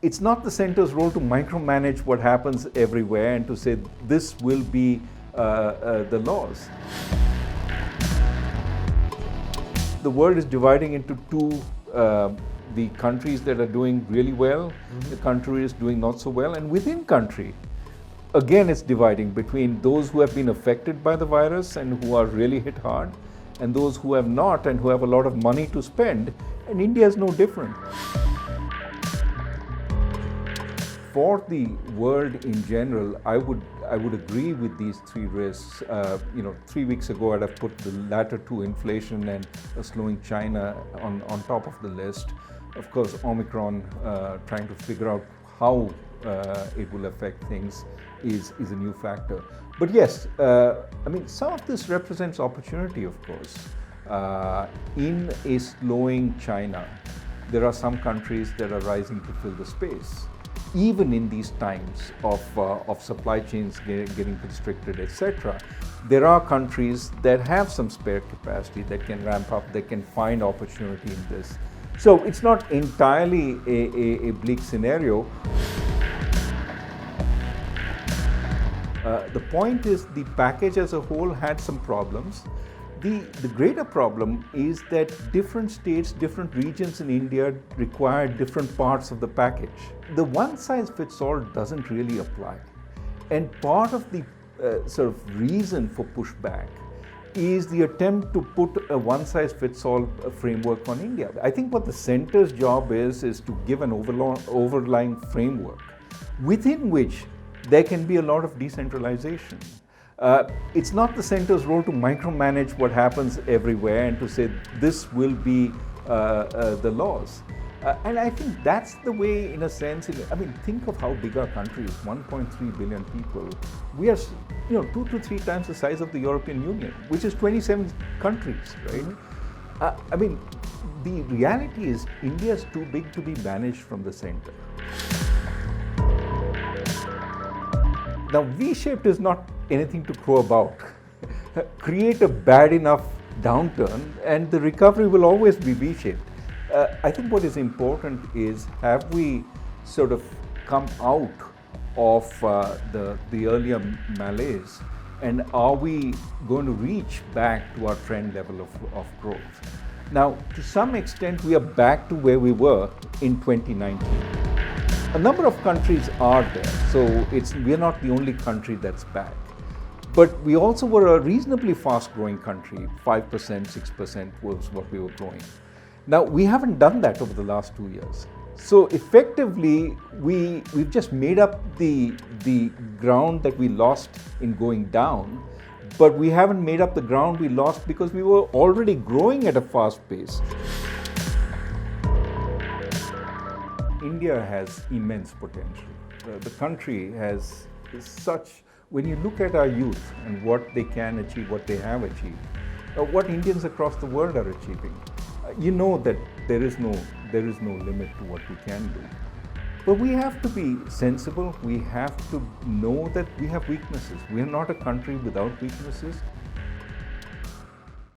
it's not the center's role to micromanage what happens everywhere and to say this will be the laws. The world is dividing into two, the countries that are doing really well, the countries doing not so well, and within country, again it's dividing between those who have been affected by the virus and who are really hit hard, and those who have not and who have a lot of money to spend, and India is no different. For the world in general, I would agree with these three risks. 3 weeks ago, I'd have put the latter two, inflation and a slowing China, on top of the list. Of course, Omicron, trying to figure out how it will affect things is a new factor. But yes, some of this represents opportunity, of course. In a slowing China, there are some countries that are rising to fill the space. Even in these times of supply chains getting constricted, etc., there are countries that have some spare capacity that can ramp up, that can find opportunity in this. So it's not entirely a bleak scenario. The point is the package as a whole had some problems. The greater problem is that different states, different regions in India require different parts of the package. The one-size-fits-all doesn't really apply. And part of the sort of reason for pushback is the attempt to put a one-size-fits-all framework on India. I think what the center's job is to give an overlying framework within which there can be a lot of decentralization. It's not the center's role to micromanage what happens everywhere and to say this will be the laws. And I think that's the way, in a sense, think of how big our country is, 1.3 billion people. We are 2 to 3 times the size of the European Union, which is 27 countries, right? The reality is India is too big to be managed from the center. Now, V-shaped is not anything to crow about. Create a bad enough downturn and the recovery will always be V-shaped. I think what is important is, have we sort of come out of the earlier malaise, and are we going to reach back to our trend level of growth? Now, to some extent, we are back to where we were in 2019. A number of countries are there, so we're not the only country that's back. But we also were a reasonably fast-growing country, 5%, 6% was what we were growing. Now, we haven't done that over the last 2 years. So effectively, we've just made up the ground that we lost in going down, but we haven't made up the ground we lost because we were already growing at a fast pace. India has immense potential. The country has such, when you look at our youth and what they can achieve, what they have achieved, what Indians across the world are achieving, you know that there is no limit to what we can do. But we have to be sensible. We have to know that we have weaknesses. We are not a country without weaknesses.